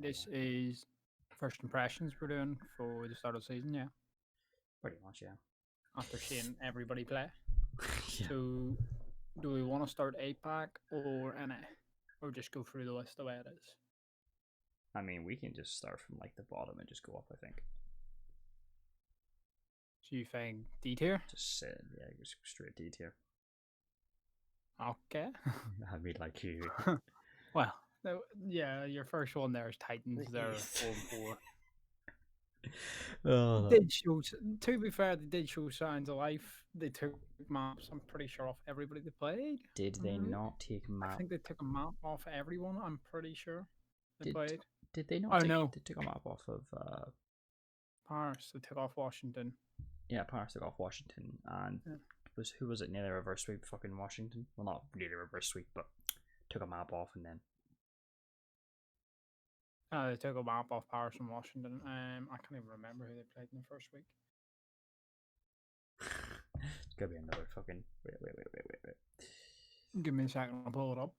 This is first impressions we're doing for the start of the season, yeah. Pretty much, yeah. After seeing everybody play. Yeah. So, do we want to start 8-pack or NA? Or just go through the list the way it is? I mean, we can just start from like the bottom and just go up, I think. So you think D tier? Just yeah, just straight D tier. Okay. I mean, like you. Well, yeah, your first one there is Titans. They're 4-4. Did show, to be fair, they did show signs of life. They took maps, I'm pretty sure, off everybody they played. Did they not take a map? I think they took a map off everyone, I'm pretty sure they played. Did they not? Oh, no. They took a map off of Paris. They took off Washington. Yeah, Paris took off Washington, and who was it? Nearly reverse sweep fucking Washington. Well, not nearly reverse sweep, but took a map off and then. They took a map off Paris and Washington. I can't even remember who they played in the first week. It's gonna be another fucking wait. Give me a second, I'll pull it up.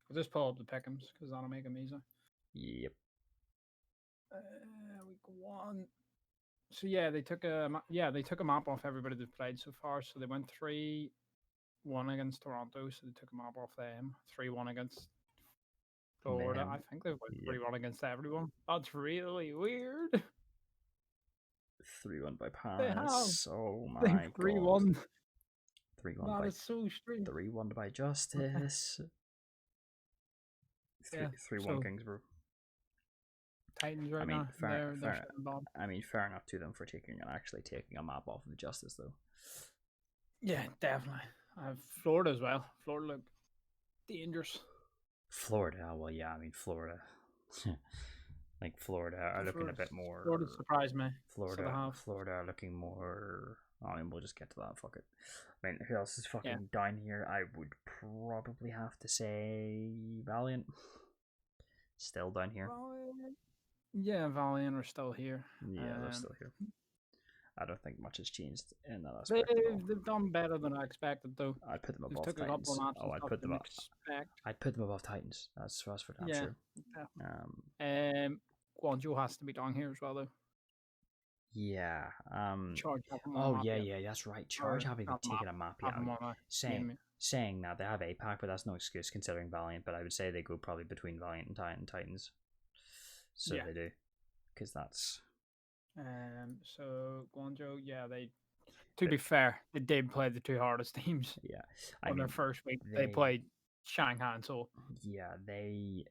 I'll just pull up the pick'ems because that'll make them easy. Yep. Week 1. So yeah, they took a map off everybody they've played so far. So they went 3-1 against Toronto. So they took a map off them. 3-1 against Florida. I think they went 3-1 against everyone. That's really weird. 3-1 by Paris. Oh my god. 3-1. 3-1 that by is so strange. 3-1 by Justice. 3-1 Kingsborough. Titans right now. They're I mean, fair enough to them for actually taking a map off of Justice, though. Yeah, definitely. Florida as well. Florida look dangerous. Florida, well, yeah. I mean, Florida. Like Florida are looking a bit more. Florida surprised me. Florida are looking more. I mean, we'll just get to that. Fuck it. I mean, who else is fucking down here? I would probably have to say Valiant. Still down here. Yeah, Valiant are still here. Yeah, they're still here. I don't think much has changed in that aspect. They've done better than I expected, though. I'd put them above Titans. I'd put them up. I'd put them above Titans. That's for damn sure. Guangzhou has to be down here as well, though. Yeah. Charge. Yeah. That's right. Charge haven't even taken a map yet. Saying that they have 8-pack, but that's no excuse considering Valiant. But I would say they go probably between Valiant and Titans. So they do, because that's. So Guangzhou, they. To be fair, they did play the 2 hardest teams. Yeah, on their first week, they played Shanghai and Seoul. Yeah, they.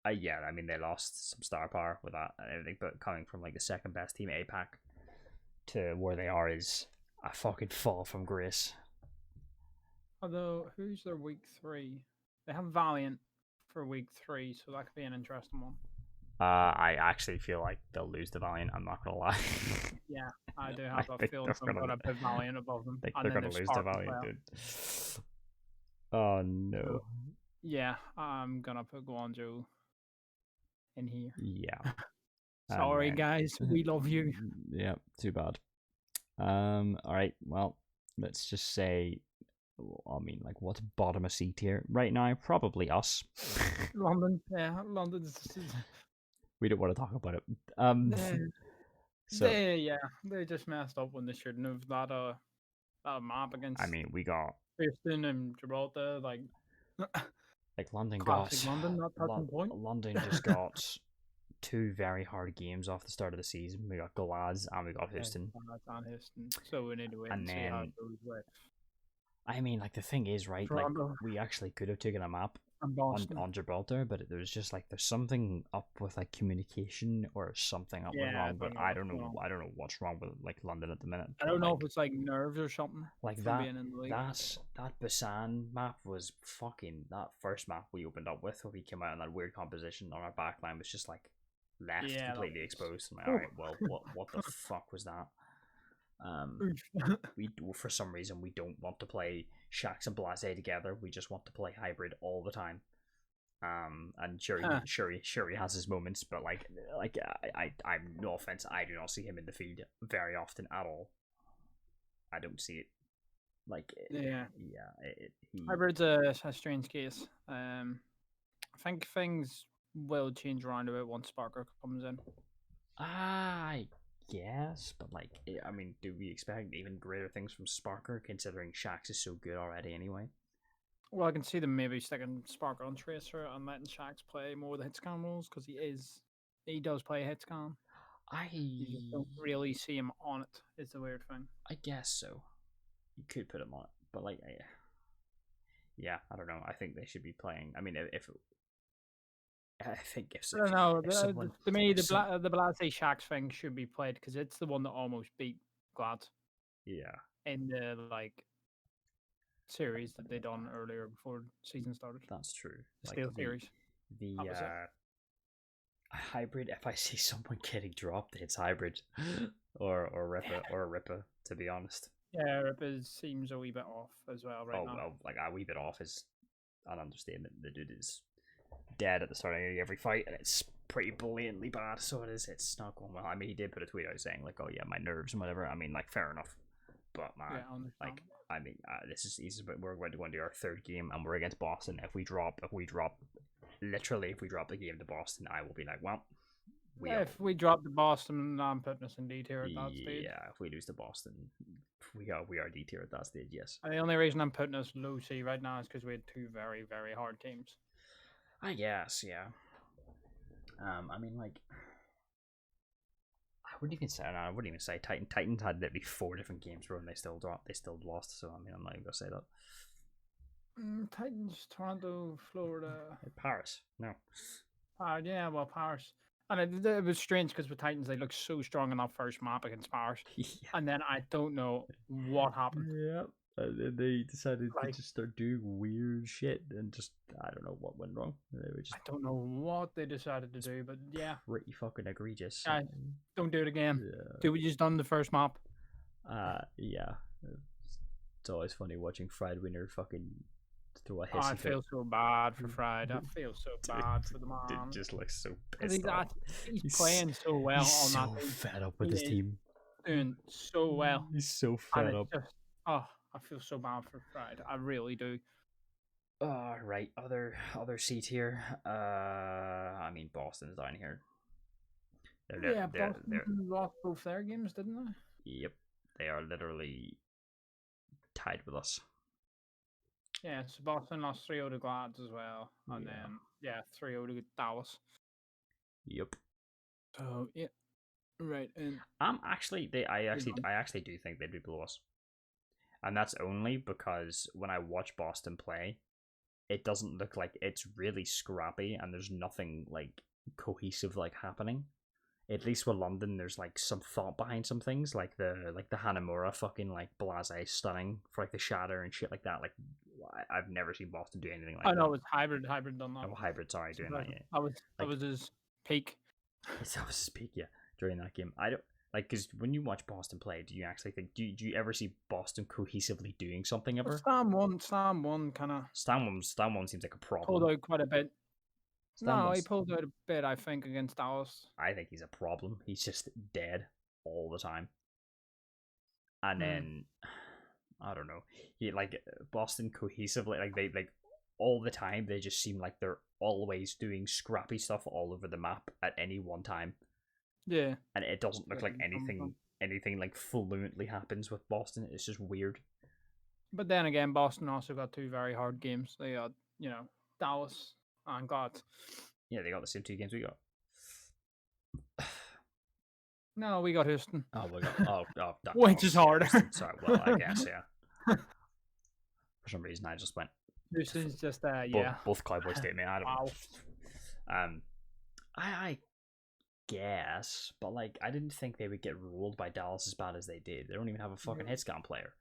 I mean, they lost some star power with that and everything, but coming from like the second best team 8-pack to where they are is a fucking fall from grace. Although, who's their week 3? They have Valiant for week 3, so that could be an interesting one. I actually feel like they'll lose to Valiant. I'm not gonna lie. Yeah, I do have that feeling. I'm gonna put Valiant above them. I think they're gonna lose to Valiant, dude. Oh no. So, yeah, I'm gonna put Guangzhou in here. Yeah. Sorry, guys. We love you. Yeah, too bad. All right. Well, let's just say. I mean, like, what's bottom of C tier right now? Probably us. London, yeah, London's. We don't want to talk about it. They just messed up when they shouldn't have. That map against. I mean, we got Houston and Gibraltar, like London London just got 2 very hard games off the start of the season. We got Glads and we got Houston. So we need to wait and see how it goes with. I mean, like, the thing is, right, Toronto. Like, we actually could have taken a map on Gibraltar, but there's just, like, there's something up with, like, communication or something up with wrong, but I don't know what's wrong with, like, London at the minute. I don't know if it's, like, nerves or something. Like, that Busan map was fucking, that first map we opened up with, when we came out in that weird composition on our backline was just, like, left completely exposed. I'm like, alright, well, what the fuck was that? We for some reason we don't want to play Shax and Blase together. We just want to play hybrid all the time. And Shuri has his moments, but I'm no offense, I do not see him in the field very often at all. I don't see it. Hybrid's a strange case. think things will change around a bit once Sparker comes in. I guess, but like, I mean, do we expect even greater things from Sparker considering Shax is so good already anyway? Well, I can see them maybe sticking Sparker on Tracer and letting Shax play more of the hitscan roles because he does play hitscan. You just don't really see him on it. It's a weird thing. I guess so. You could put him on it, but like, yeah, I don't know. I think they should be playing. I mean, if I think if I don't know. if someone To me, if some, the Blase Shax thing should be played because it's the one that almost beat Glad yeah, in the series that they done earlier before season started. that's true. The Like Steel series. the That was it. hybrid. If I see someone getting dropped, it's hybrid or Ripper. To be honest. Yeah, Ripper seems a wee bit off as well right now. Well, like a wee bit off is an understatement. The dude is dead at the start of every fight, and it's pretty blatantly bad. So it is. It's not going well. I mean, he did put a tweet out saying like, "Oh yeah, my nerves and whatever." I mean, like, fair enough. But man, like, I mean, this is we're going to go into our third game, and we're against Boston. If we drop the game to Boston, I will be like, well, if we drop the Boston, I'm putting us in D tier at that stage. Yeah, if we lose to Boston, we are D tier at that stage. Yes. And the only reason I'm putting us low C right now is because we had two very, very hard teams. I guess, yeah. I mean, like, I wouldn't even say Titans had literally 4 different games where they still lost. So I mean, I'm not even gonna say that. Titans, Toronto, Florida, Paris, no. Yeah, well, Paris. And it was strange because with Titans, they looked so strong in that first map against Paris. Yeah. And then I don't know what happened. Yeah. They decided to just start doing weird shit and just, I don't know what went wrong. They were just I don't know what they decided to do, but yeah. Pretty fucking egregious. Don't do it again. Yeah. Do what you just done the first map. Yeah. It's always funny watching Fried Winner fucking throw a hissy I feel so bad for Fried. I feel so bad for the man. It just looks so pissed off. He's playing so well he's on so that team. fed up with his team. Doing so well. He's so fed up. I feel so bad for Fried. I really do. Right. Other C tier. I mean, Boston's down here. Boston lost both their games, didn't they? Yep. They are literally tied with us. Yeah, so Boston lost 3-0 to Glads as well. And then 3-0 to Dallas. Yep. So yeah. Right. And I actually do think they'd be below us. And that's only because when I watch Boston play, it doesn't look like it's really scrappy and there's nothing like cohesive like happening. At least with London, there's like some thought behind some things, like the Hanamura fucking like blase stunning for like the shatter and shit like that. Like I've never seen Boston do anything like that. I know it's hybrid done that. Oh, hybrid, sorry, doing that. Yeah, that was his peak. That was his peak, yeah. During that game, I don't like because when you watch Boston play, do you actually think do you ever see Boston cohesively doing something ever? Stam one kind of. Stam one seems like a problem. Pulled out quite a bit. He pulled out a bit, I think, against Dallas. I think he's a problem. He's just dead all the time. And then I don't know. He like Boston cohesively, like they like all the time. They just seem like they're always doing scrappy stuff all over the map at any one time. Yeah, and it doesn't look like anything like fluently happens with Boston. It's just weird. But then again, Boston also got 2 very hard games. They got Dallas and Glads. Yeah, they got the same 2 games we got. No, we got Houston. Oh, we got which is harder. Sorry, well, I guess yeah. For some reason, I just went. Houston's just both Cowboys State, man. I don't know. I guess, but like I didn't think they would get ruled by Dallas as bad as they did. They don't even have a fucking hitscan player.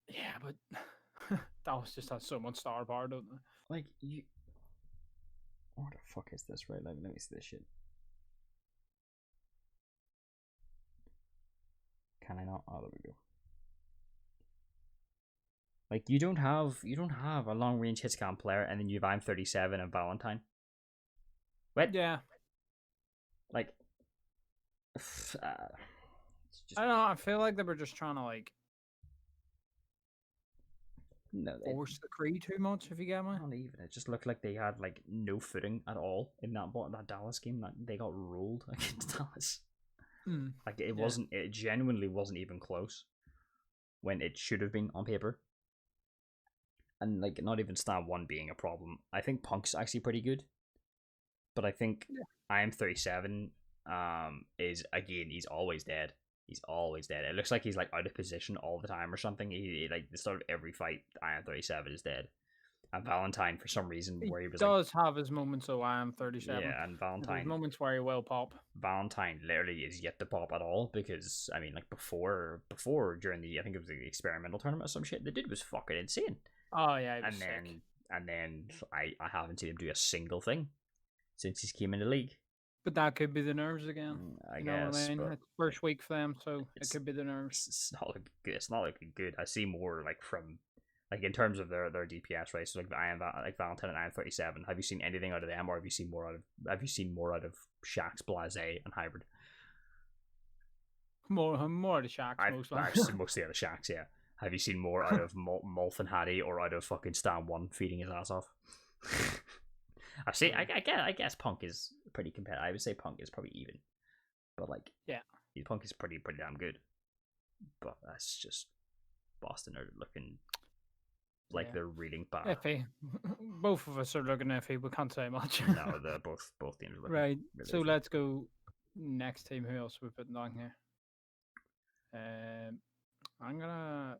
Yeah, but Dallas just has so much star power, don't they? Like you, what the fuck is this? Right, let me see this shit. Can I not? Oh, there we go. Like you don't have a long range hitscan player, and then you have I'm37 and Valentine. What? Yeah. Like, I don't know. I feel like they were just trying to like. No, forced the Kree too much, if you get me. not even. It just looked like they had like no footing at all in that Dallas game. That they got rolled against Dallas. Like it Yeah. wasn't. It genuinely wasn't even close when it should have been on paper. And like not even Stab 1 being a problem. I think Punk's actually pretty good. But I think Yeah. I am 37 is again he's always dead. He's always dead. It looks like he's like out of position all the time or something. He like the start of every fight I am 37 is dead. And Valentine for some reason He where he was like does have his moments, so I am 37. yeah, and There's moments where he will pop. Valentine literally is yet to pop at all because I mean like before during the I think it was the experimental tournament or some shit the dude was fucking insane. Oh yeah, he was And sick. then I haven't seen him do a single thing since he's came in the league. But that could be the nerves again. I You know what I guess, mean? but It's first week for them, so it it's could be the nerves. it's not looking good. It's not looking good. I see more like from like in terms of their DPS right. So like like Valentine and IM37. Have you seen anything out of them, or have you seen more out of Shax, Blase, and Hybrid? More of the Shacks, mostly. I've seen mostly out of Shax. Yeah. Have you seen more out of Molth and Hattie, or out of fucking Stan 1 feeding his ass off? I've seen. I guess Punk is pretty competitive. I would say Punk is probably even, but like Yeah. Punk is pretty damn good. But that's just Boston are looking like they're reading bad. Iffy. Both of us are looking iffy. We can't say much. No, the both teams are looking Right. really So iffy. let's go next team. Who else we putting down here? I'm gonna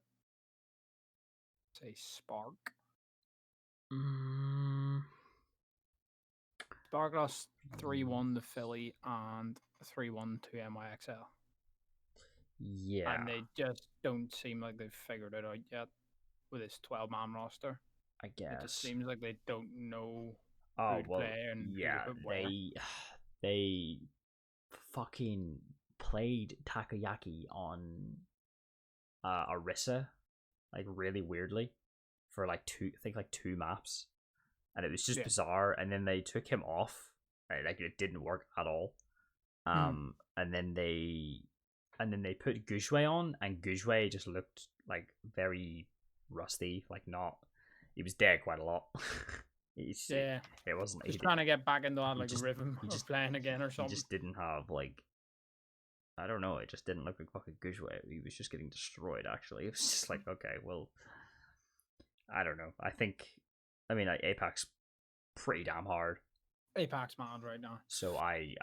say Spark. Spark lost 3-1 to Philly and 3-1 to NYXL. Yeah. And they just don't seem like they've figured it out yet with this 12-man roster. I guess. It just seems like they don't know Oh who to well, play and yeah. who to put where. They fucking played Takoyaki on Orisa like really weirdly for like two maps, and it was just bizarre. And then they took him off, right? Like it didn't work at all. And then they put Gujwe on, and Gujwe just looked like very rusty, like not. He was dead quite a lot. It wasn't. He's trying to get back into that like rhythm of playing again or something. He just didn't have like. I don't know. It just didn't look like fucking Gujwe. He was just getting destroyed. Actually, it was just like okay, well, I don't know. I mean, like APAC's pretty damn hard. APAC's mad right now. So I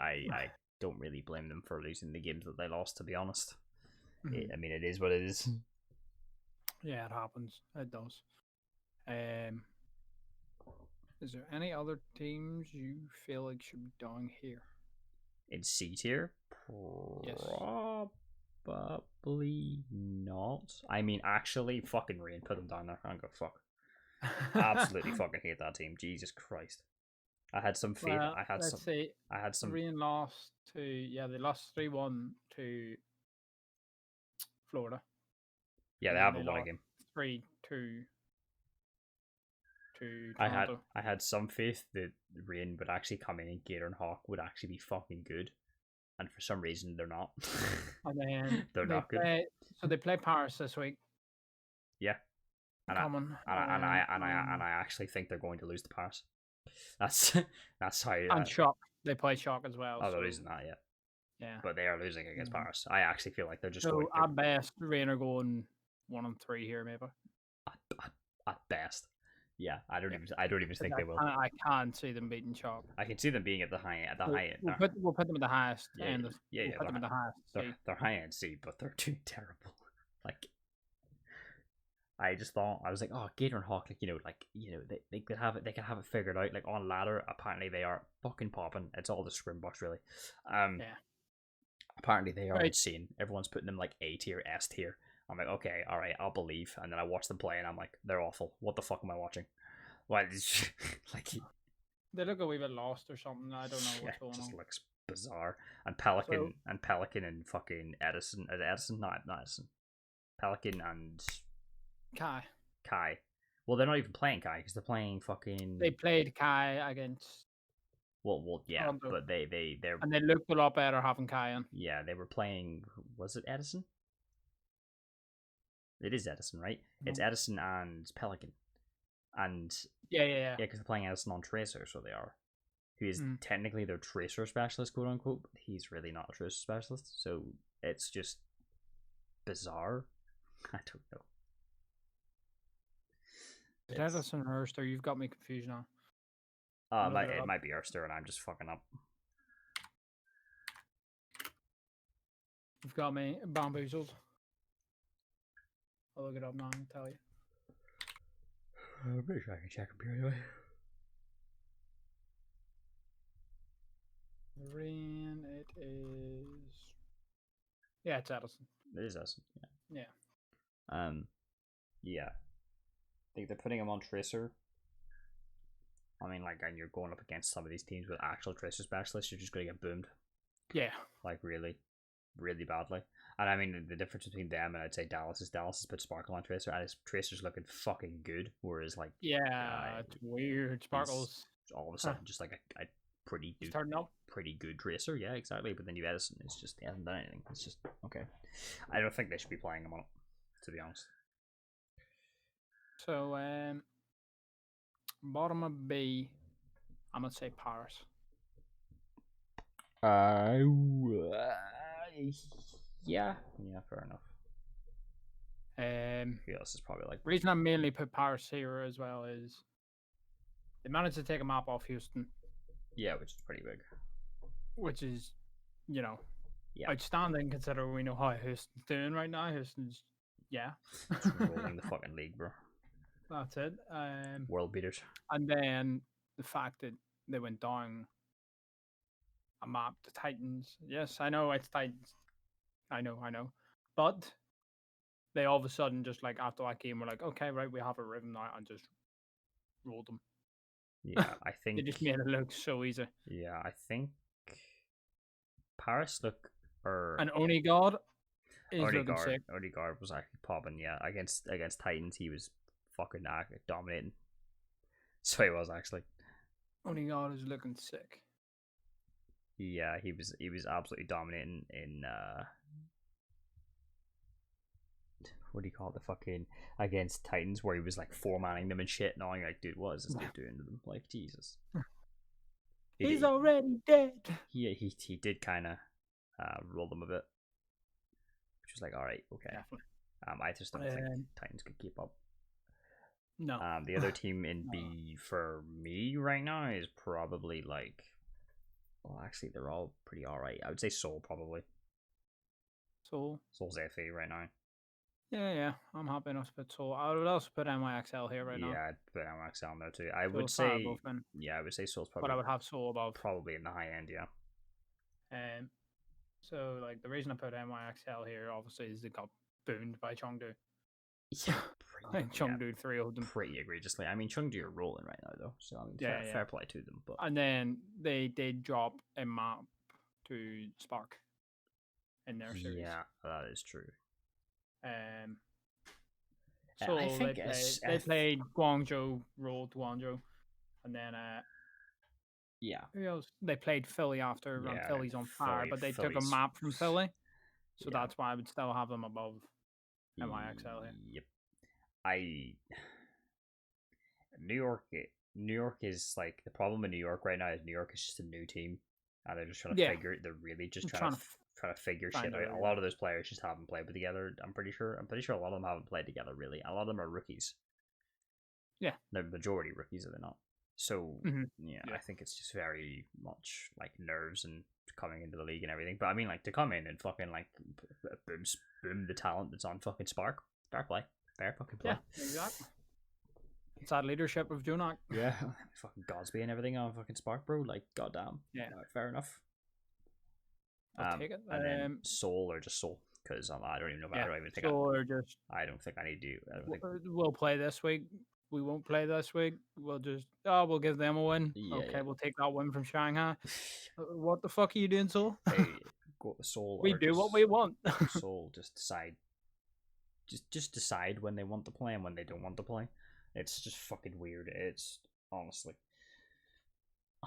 don't really blame them for losing the games that they lost. To be honest, I mean, it is what it is. Yeah, it happens. It does. Is there any other teams you feel like should be down here? In C tier? Yes. Probably not. I mean, actually, fucking Rain put them down there. I don't go fuck. Absolutely fucking hate that team. Jesus Christ. I had some faith. Well, I had some. Rain lost to they lost 3-1 to Florida. Yeah, they haven't won a game. 3-2 to Toronto. I had some faith that Rain would actually come in and Gator and Hawk would actually be fucking good, and for some reason they're not. And then they're not good. So they play Paris this week. Yeah, and I actually think they're going to lose to Paris. That's how. And Shock. They play Shock as well. Oh, they're losing that, yeah. Yeah, but they are losing against Paris. I actually feel like they're just going. At best, Rain are going 1-3 here, maybe. At best. Yeah, I don't even think they will. I can't see them beating Chalk. I can see them being at the high end. We'll put them at the highest end. Put them at the highest. They're high end C, but they're too terrible. Like, I just thought I was like, oh, Gator and Hawk, they could have it. They can have it figured out. Like on ladder, apparently they are fucking popping. It's all the Scrimbox really. Apparently they are insane. Everyone's putting them like A tier, S tier. I'm like, okay, all right, I'll believe. And then I watch them play, and I'm like, they're awful. What the fuck am I watching? Why? Like, they look a wee bit lost or something. I don't know what's going on. It just looks bizarre. And Pelican and fucking Edison. Edison? Not Edison. Pelican and Kai. Well, they're not even playing Kai because they're playing fucking. They played Kai against. Well, yeah, Toronto. But they're and they looked a lot better having Kai in. Yeah, they were playing. Was it Edison? It is Edison, right? It's No. Edison and Pelican, and Yeah. because they're playing Edison on Tracer, so they are. Who is Mm. technically their Tracer specialist, quote unquote, but he's really not a Tracer specialist, so it's just bizarre. I don't know. Is it Edison or Erster? You've got me confused now. It might be Erster, and I'm just fucking up. You've got me bamboozled. I'll look it up now and tell you. I'm pretty sure I can check him anyway. Rain, it is. Yeah, it's Edison. It is Edison. Yeah. Yeah. I think they're putting him on Tracer. I mean, like, and you're going up against some of these teams with actual Tracer specialists, you're just going to get boomed. Yeah. Like, really, really badly. And I mean, the difference between them and I'd say Dallas has put Sparkle on Tracer, and his Tracer's looking fucking good, whereas, like, Yeah, it's weird. Sparkles. All of a sudden just like a pretty good Tracer. Yeah, exactly. But then you Edison, it's just, he hasn't done anything. It's just, okay. I don't think they should be playing him on it, to be honest. So, bottom of B, I'm gonna say Paris. Yeah, fair enough. Who else is probably like? The reason I mainly put Paris here as well is they managed to take a map off Houston. Yeah, which is pretty big. Which is, yeah, outstanding considering we know how Houston's doing right now. Houston's, it's rolling the fucking league, bro. That's it. World beaters. And then the fact that they went down a map to Titans. Yes, I know it's Titans. I know. But they all of a sudden, just like after that game, were like, okay, right, we have a rhythm now, and just rolled them. Yeah, I think they just made it look so easy. Yeah, I think Paris and Onigod is looking sick. Onigod was actually popping. Yeah, against Titans, he was fucking dominating. So he was actually. Onigod is looking sick. Yeah, he was absolutely dominating in what do you call it, the fucking against Titans, where he was like 4-manning them and shit, and all. You're like, dude, what is this dude doing to them? Like, Jesus. He's already dead. He did kind of roll them a bit, which was like, all right, okay. Definitely. I just don't think Titans could keep up. No. The other team in B for me right now is probably like, well, actually, they're all pretty all right. I would say Seoul probably. Seoul's FA right now. Yeah, I'm happy enough to put Seoul. I would also put NYXL here right now. Yeah, I'd put NYXL in there too. I would say Seoul's probably. But I would have Seoul above. Probably in the high end, yeah. So like the reason I put NYXL here obviously is they got boomed by Chengdu. Yeah, Chengdu 3-0'd them pretty egregiously. I mean, Chengdu are rolling right now though, so I mean, fair play to them. But and then they did drop a map to Spark in their series. Yeah, that is true. So I think they played Guangzhou, rolled Guangzhou, and then who else? They played Philly after. Philly's on fire, but they took a map from Philly, so that's why I would still have them above NYXL here. Yep. New York is like, the problem in New York right now is New York is just a new team, and they're just trying to figure. They're really just trying to figure shit out. A lot of those players just haven't played together. I'm pretty sure a lot of them haven't played together really. A lot of them are rookies. Yeah, the majority rookies, are they not? So I think it's just very much like nerves and coming into the league and everything. But I mean, like, to come in and fucking like boom the talent that's on fucking Spark. Fair play. Fair fucking play. Yeah, exactly. It's that leadership of Junak. Yeah, fucking Godsby and everything on fucking Spark, bro. Like, goddamn. Yeah. Fair enough. I'll take it. And then Seoul or just Seoul, because I don't even know. I don't think I need to. We'll play this week. We won't play this week. We'll give them a win. Yeah, we'll take that win from Shanghai. What the fuck are you doing, Seoul? Hey, go to Seoul. We do what we want. Seoul, just decide. Just decide when they want to play and when they don't want to play. It's just fucking weird. It's honestly.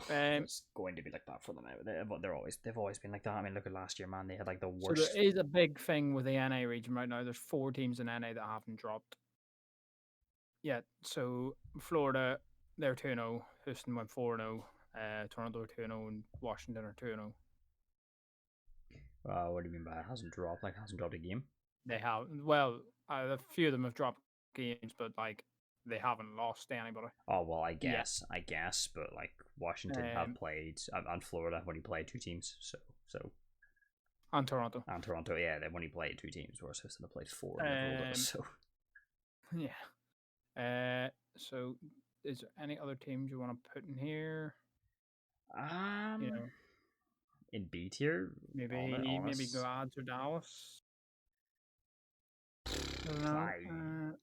It's going to be like that for them now. They've always been like that. I mean, look at last year, man. They had like the So there worst. is a big thing with the NA region right now. There's 4 teams in NA that haven't dropped yet. So Florida, they're 2-0. Houston went 4-0. Toronto are 2-0, and Washington are 2-0. What do you mean by it hasn't dropped? Like hasn't dropped a game? They have a few of them have dropped games, but like they haven't lost to anybody. Oh well, I Yeah. guess, but like Washington have played, and Florida have only played 2 teams, so. And Toronto. And Toronto, yeah, they've only played 2 teams, whereas Houston have played 4 and they've rolled us. So. Yeah. So, is there any other teams you want to put in here? You know, in B tier, maybe Glads or Dallas. I don't know.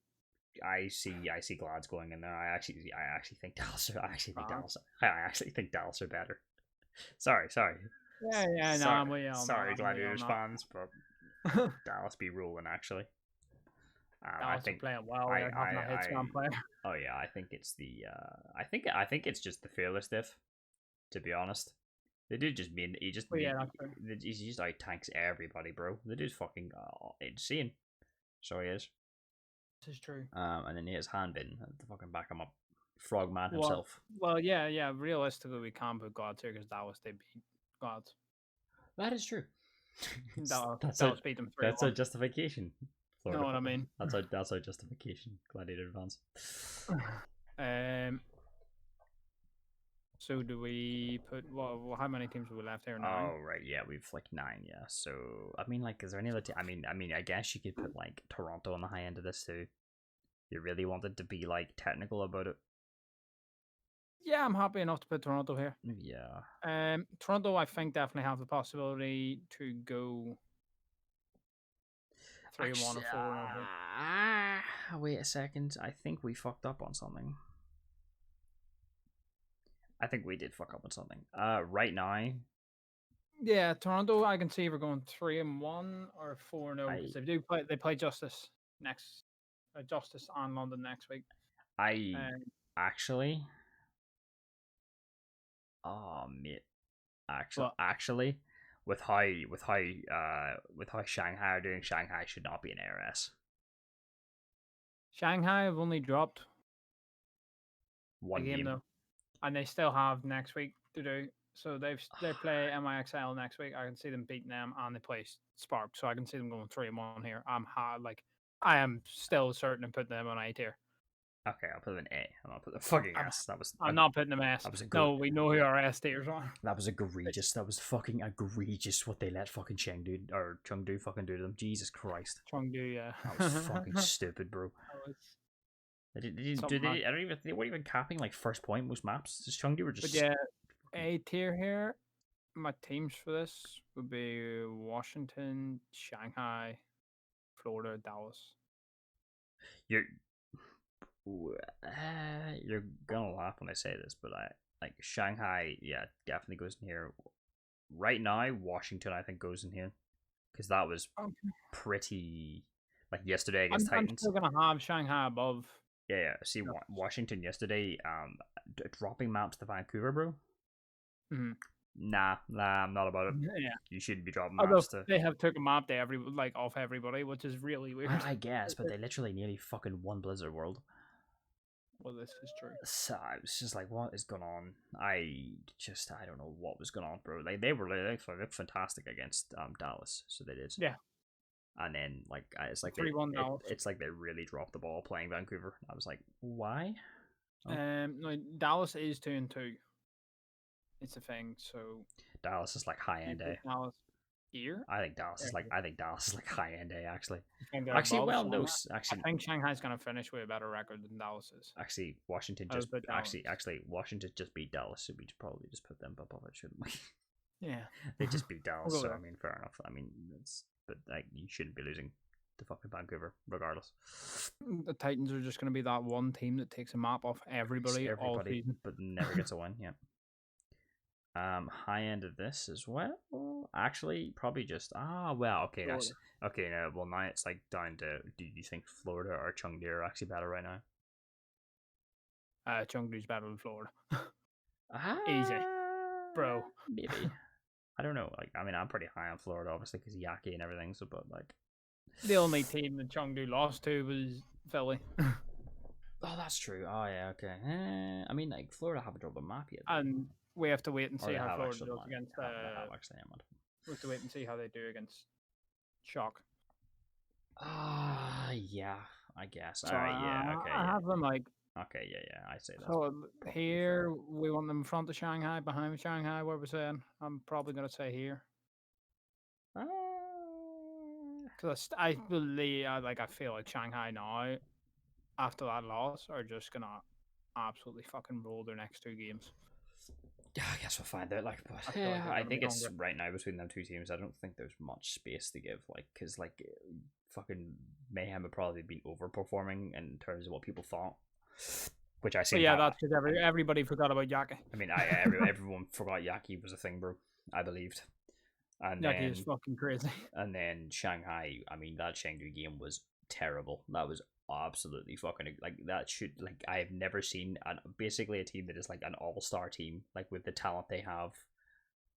I see Glads going in there. I actually think Dallas. I actually think Dallas are better. Sorry. Yeah. Sorry, Gladiators fans, but Dallas be ruling actually. I think playing well. They're having a hitsman player. Oh yeah, I think it's the. I think it's just the fearless diff. To be honest, the dude just mean he just like tanks everybody, bro. The dude's fucking insane. So he is. This is true. And then he has Hanbin to fucking back him up. Frogman himself. Well, yeah. Realistically, we can't put Gods here because Dallas they beat Gods. That is true. Dallas beat them 3-1. That's a justification. Florida, know what I mean? That's our justification. Gladiator fans. So do we put how many teams have we left here now? Oh right, yeah, we've like 9, yeah. So I mean, like, is there any other team? I mean, I guess you could put like Toronto on the high end of this too. You really wanted to be like technical about it. Yeah, I'm happy enough to put Toronto here. Yeah. Toronto, I think definitely have the possibility to go 3-1 or 4-0. Wait a second. I think we fucked up on something. I think we did fuck up on something. Right now. Yeah, Toronto. I can see we're going 3-1 or 4-0 because they play Justice next. Justice on London next week. Actually. Oh mate. Actually, with how Shanghai are doing, Shanghai should not be an ARS. Shanghai have only dropped 1 game though, and they still have next week to do. So they play MIXL next week. I can see them beating them, and they play Spark. So I can see them going 3-1 here. I am still certain of putting them on A tier. Okay, I'll put them in A. I'm not putting the fucking S. I'm not putting them S. No, we know who our S tiers are. That was egregious. That was fucking egregious what they let fucking Chengdu fucking do to them. Jesus Christ. Chengdu, yeah. That was fucking stupid, bro. They weren't even capping like first point most maps. Just Chengdu were just. But yeah, A tier here. My teams for this would be Washington, Shanghai, Florida, Dallas. You're gonna laugh when I say this, but I like Shanghai. Yeah, definitely goes in here. Right now, Washington I think goes in here because that was pretty like yesterday against Titans. I'm still gonna have Shanghai above. Yeah. See, Washington yesterday, dropping maps to Vancouver, bro. Mm-hmm. Nah, I'm not about it. Yeah, you shouldn't be dropping maps to. They have took a map to off everybody, which is really weird. I guess, but they literally nearly fucking won Blizzard World. Well, this is true. So I was just like, what is going on? I don't know what was going on, bro. Like they looked fantastic against Dallas, so they did. Yeah. And then it's like it's like they really dropped the ball playing Vancouver. I was like, why? No, Dallas is 2-2. It's a thing. So Dallas is like high end A. Dallas here. I think Dallas is like high end A actually. Actually, I think Shanghai's gonna finish with a better record than Dallas is. Actually, Washington Washington just beat Dallas, so we should probably just put them above it, shouldn't we? Yeah, they just beat Dallas, so I mean, fair enough. I mean, but you shouldn't be losing to fucking Vancouver, regardless. The Titans are just gonna be that one team that takes a map off everybody all season, but never gets a win. Yeah. High end of this as well. Actually, probably just okay. That's okay. Now it's like down to. Do you think Florida or Chengdu are actually better right now? Chengdu's better than Florida. Easy, bro. Maybe. I don't know. Like, I mean, I'm pretty high on Florida, obviously, because Yaki and everything. So, but like, The only team that Chengdu lost to was Philly. oh, that's true. Oh yeah, okay. I mean, like, Florida haven't dropped a map yet, And we have to wait and or see they how have Florida actually. does against. They have actually. We have to wait and see how they do against Shock. Yeah, I guess. So All right, yeah, okay, I yeah, have them like. okay, yeah. I say that's So probably here fair. we want them in front of Shanghai, behind Shanghai. Where we're saying, I'm probably gonna say here Uh, because I believe, I feel like Shanghai now after that loss are just gonna absolutely fucking roll their next two games. Yeah, I guess we'll find out. Like, but I feel like yeah, they're I gonna be think it's hungry. right now between them two teams. I don't think there's much space to give. Like, because like, fucking Mayhem have probably been overperforming in terms of what people thought, which I But seem yeah, to. that's because everybody forgot about Yaki. I mean, everyone forgot Yaki was a thing, bro. I believed, and Yaki is then fucking crazy. Shanghai. I mean, that Chengdu game was terrible. That was absolutely fucking like that. Should like I have never seen basically a team that is like an all-star team, like with the talent they have,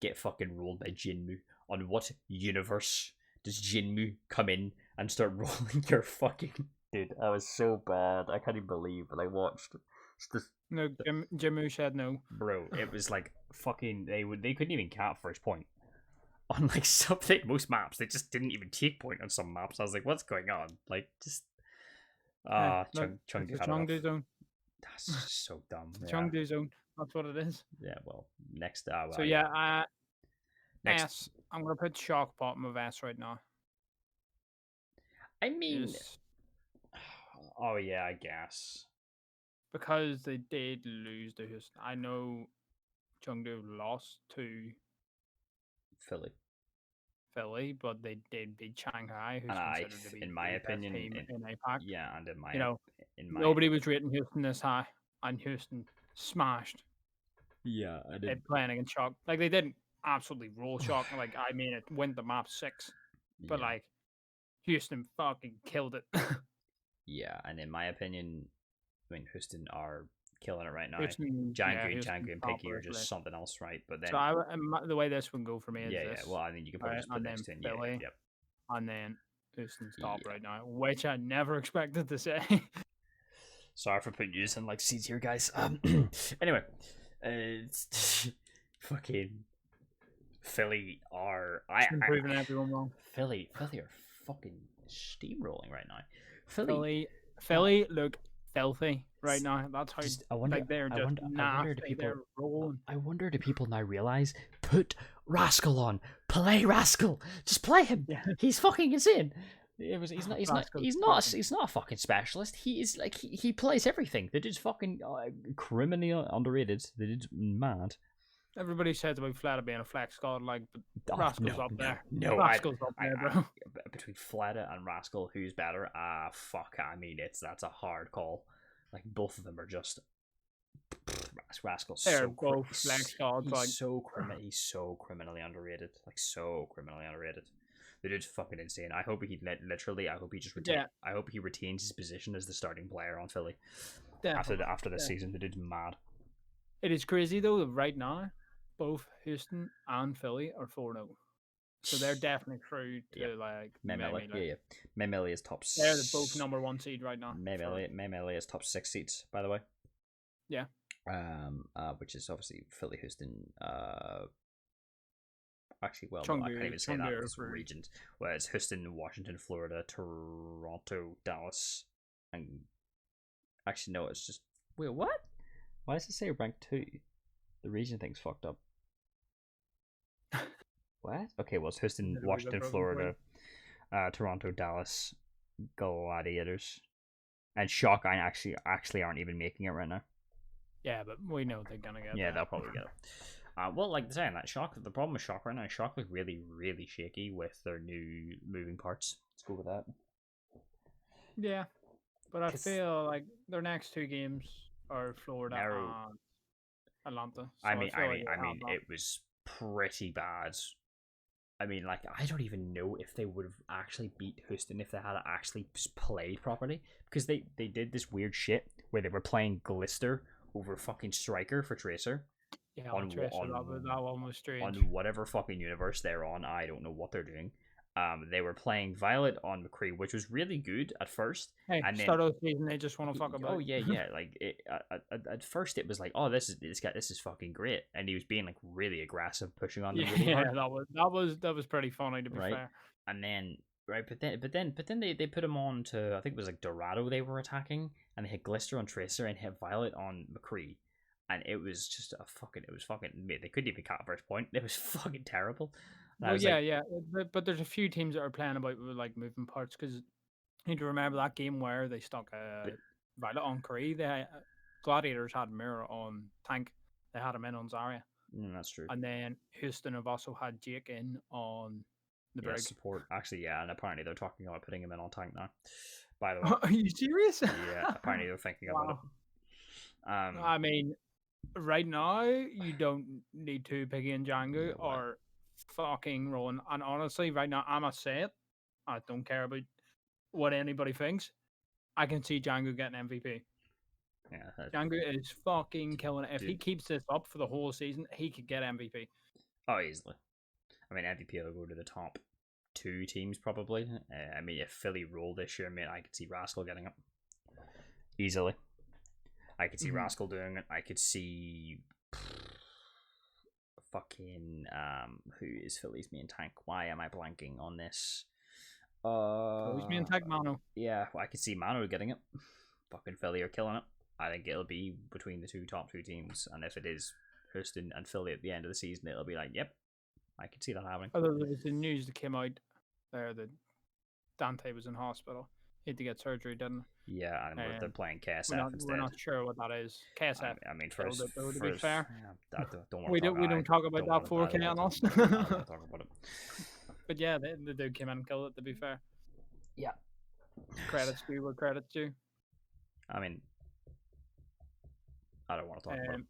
get fucking rolled by Jinmu. On what universe does Jinmu come in and start rolling your fucking dude? That was so bad. I can't even believe it. I watched. It's just, No, Jimmu said no. bro, it was like fucking. They couldn't even cap first point on like something. Most maps they just didn't even take point on some maps. I was like, what's going on? Like just Look, Chengdu it's a had enough. Chengdu zone. That's just so dumb. It's a Yeah, Chengdu zone. That's what it is. yeah. Well, next, So yeah, yeah, next. S. I'm gonna put Shock bottom of S right now. I mean, Yes, oh yeah, I guess. because they did lose to Houston. I know Chengdu lost to Philly. Philly, but they did beat Shanghai, who's And considered to be in my the best opinion, team in APAC. yeah, and You know, in my, nobody was rating Houston this high, and Houston smashed yeah, I did, it playing against Shock. Like they didn't absolutely roll Shock. Like I mean, it went the map 6, but yeah, like Houston fucking killed it. yeah, and in my opinion, I mean, Houston are killing it right now. Houston, yeah, Django, Houston and top Picky of are this just list. something else, right? But So then, the way this would go for me is yeah. this, Well, I mean, you can probably right? just put And next then to it. Philly, Yep. and then Houston's top Yeah. right now, which I never expected to say. Sorry for putting you in like seeds here, guys. Anyway, fucking Philly are Proving everyone wrong. Philly are fucking steamrolling right now. Philly look filthy right now. That's how Just, I wonder. they're I just wonder. I wonder. Do nasty. people? They're rolling. I wonder. Do people now realize? Put Rascal on. Play Rascal. Just play him. Yeah. He's fucking insane. He's not. Rascal's He's not a fucking specialist. He is like he plays everything. They just fucking criminally underrated. They did mad. Everybody says about Flata being a flex god, like, but Oh, Rascal's up there. No, Rascal's up there, bro. Between Fleta and Rascal, who's better? Fuck. I mean, that's a hard call. Like both of them are just Rascal's They're so both flex gods. Like, he's so criminally underrated. Like so criminally underrated. The dude's fucking insane. I hope he literally. I hope he just yeah, I hope he retains his position as the starting player on Philly definitely. after this season. The dude's mad. It is crazy though that right now, both Houston and Philly are 4-0. So they're definitely through to like Memele. Yeah. Memele is top. They're both number 1 seed right now. Memele is top 6 seats, by the way. Yeah. Which is obviously Philly, Houston. Actually, well, Chengdu, no, I can't even say that. Chengdu It's regions. Whereas Houston, Washington, Florida, Toronto, Dallas, and actually no, it's just wait, what? Why does it say ranked 2? The region thing's fucked up. What? Okay, well, it's Houston, Washington, Florida, Toronto, Dallas, Gladiators, and Shock. I actually aren't even making it right now. Yeah, but we know they're gonna get. Yeah, they'll probably get it. Well, like saying that Shock. The problem with Shock right now, Shock look really, really shaky with their new moving parts. Let's go with that. Yeah, but I feel like their next 2 games are Florida and Atlanta. So I mean, it it was pretty bad. I mean, like, I don't even know if they would have actually beat Houston if they had actually played properly. Because they did this weird shit where they were playing Glister over fucking Striker for Tracer. Yeah, on Tracer, that one was strange. on whatever fucking universe they're on. I don't know what they're doing. They were playing Violet on McCree, which was really good at first, Hey, and then start of the season, they just want to fuck about. oh yeah, like at first it was like, oh, this is fucking great, and he was being like really aggressive, pushing on them really hard, that was pretty funny, to be right? fair. And then right, but then they put him on to, I think it was like Dorado they were attacking, and they hit Glister on Tracer and hit Violet on McCree, and it was just it was fucking, they couldn't even cut a first point. It was fucking terrible. And I Well, was yeah, like, yeah, but there's a few teams that are playing about with like moving parts because you need to remember that game where they stuck but, Violet on Kree. Gladiators had Mirror on Tank. They had him in on Zarya, that's true. and then Houston have also had Jake in on the Yeah, Brig. support. Actually, yeah, and apparently they're talking about putting him in on tank now. By the way, Are you serious? yeah, apparently they're thinking about it. I mean, right now you don't need to pick in Django No way. or fucking Rowan. And honestly, right now I must say it. I don't care about what anybody thinks. I can see Django getting MVP. Yeah. Django is fucking killing it. If he Dude. keeps this up for the whole season, he could get MVP. Oh, easily. I mean, MVP will go to the top 2 teams probably. I mean, if Philly roll this year, mate, I could see Rascal getting it easily. I could see Rascal doing it. I could see fucking who is Philly's main tank? Why am I blanking on this? Philly's main tank Mano. Yeah, I could see Mano getting it. Fucking Philly are killing it. I think it'll be between the top 2 teams, and if it is Houston and Philly at the end of the season, it'll be like, yep, I can see that happening. Although there was the news that came out there that Dante was in hospital. He had to get surgery, didn't he? Yeah, and they're playing KSF instead. We're not sure what that is. KSF. I mean, to be fair, yeah, don't want we don't talk about that 4K on us. I don't want to talk about it. But yeah, the dude came in and killed it. To be fair, yeah, credits due where credits due. I mean, I don't want to talk about it.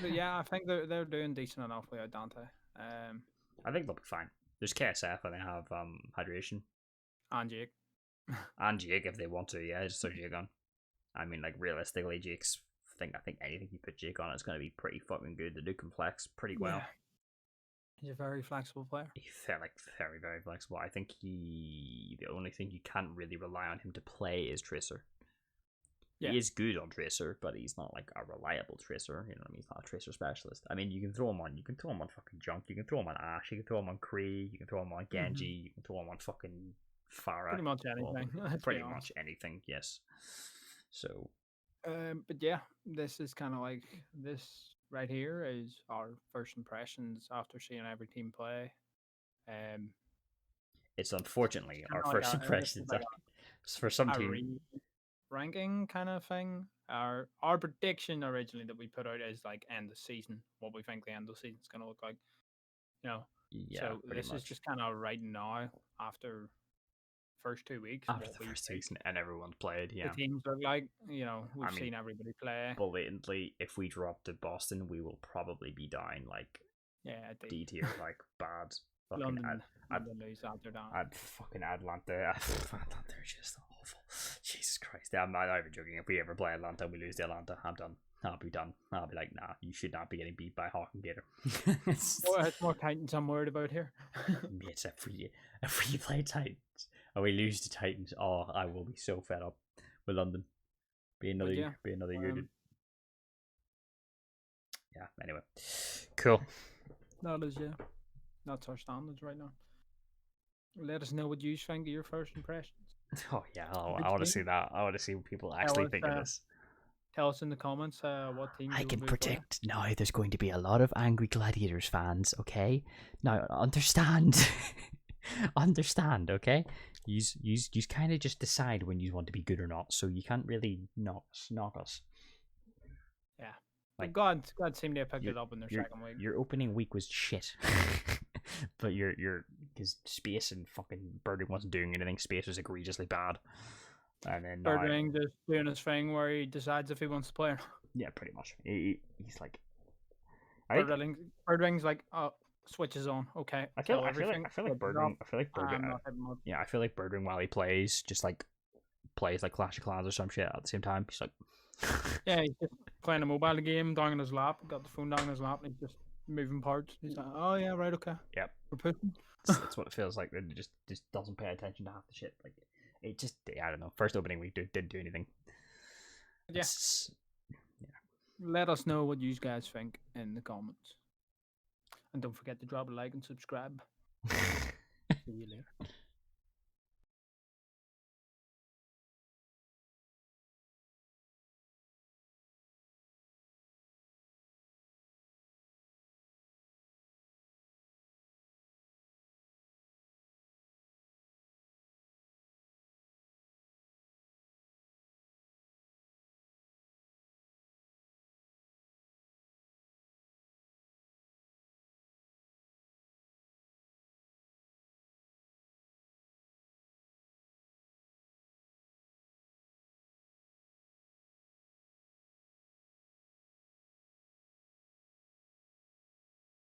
But yeah, I think they're doing decent enough without Dante. I think they'll be fine. There's KSF and they have Hydration and Jake. And Jake if they want to, yeah, just throw Jake on. I mean, like realistically, Jake's I think anything you put Jake on is going to be pretty fucking good. The dude can flex pretty well. Yeah. He's a very flexible player. He's very, very flexible. I think the only thing you can't really rely on him to play is Tracer. Yeah. He is good on Tracer, but he's not like a reliable Tracer. You know what I mean? He's not a Tracer specialist. I mean, you can throw him on fucking Junk. You can throw him on Ashe. You can throw him on Kree. You can throw him on Genji. You can throw him on fucking Pharah. Pretty much anything. Well, pretty much anything. Yes. So. But yeah, this is kind of like this right here is our first impressions after seeing every team play. It's unfortunately our first impressions. Like for some team ranking kind of thing. Our prediction originally that we put out is like end of season, what we think the end of the season is going to look like. You know. Yeah. So this is just kind of right now after first 2 weeks. After the first season and everyone's played, yeah. The teams look like, you know, we've seen everybody play. Blatantly, if we drop to Boston, we will probably be down like D tier, like bad. London lose Amsterdam. Fucking Atlanta. Atlanta are just awful. Jesus Christ. I'm not even joking. If we ever play Atlanta and we lose to Atlanta, I'm done. I'll be done. I'll be like, nah, you should not be getting beat by Hawk and Gator. It's more Titans I'm worried about here. Mate, if we play Titans and we lose to Titans, oh, I will be so fed up with London. Be another year, dude. Yeah, anyway. Cool. That is, yeah. That's our standards right now. Let us know what you think of your first impressions. Oh, yeah. I want to see that. I want to see what people actually think of this. Tell us in the comments what team I can predict now there's going to be a lot of angry Gladiators fans, okay? Now, understand. Understand, okay? You kind of just decide when you want to be good or not, so you can't really knock us. Yeah. Like God seemed to have picked it up in their second week. Your opening week was shit. But because Space and fucking Birding wasn't doing anything. Space was egregiously bad. And then Birding just doing his thing where he decides if he wants to play or not. Yeah, pretty much. He's like Birdwing's like, oh, switches on. Okay. I feel like Birdwing. I feel like Birdwing while he plays just like plays like Clash of Clans or some shit at the same time. He's like, Yeah, he's just playing a mobile game down on his lap. Got the phone down on his lap, and he's just moving parts. He's like, "Oh yeah, right, okay, Yep. we're pushing." That's what it feels like. It just doesn't pay attention to half the shit. Like it just, I don't know. First opening week didn't do anything. Yeah. It's, Let us know what you guys think in the comments, and don't forget to drop a like and subscribe. See you later.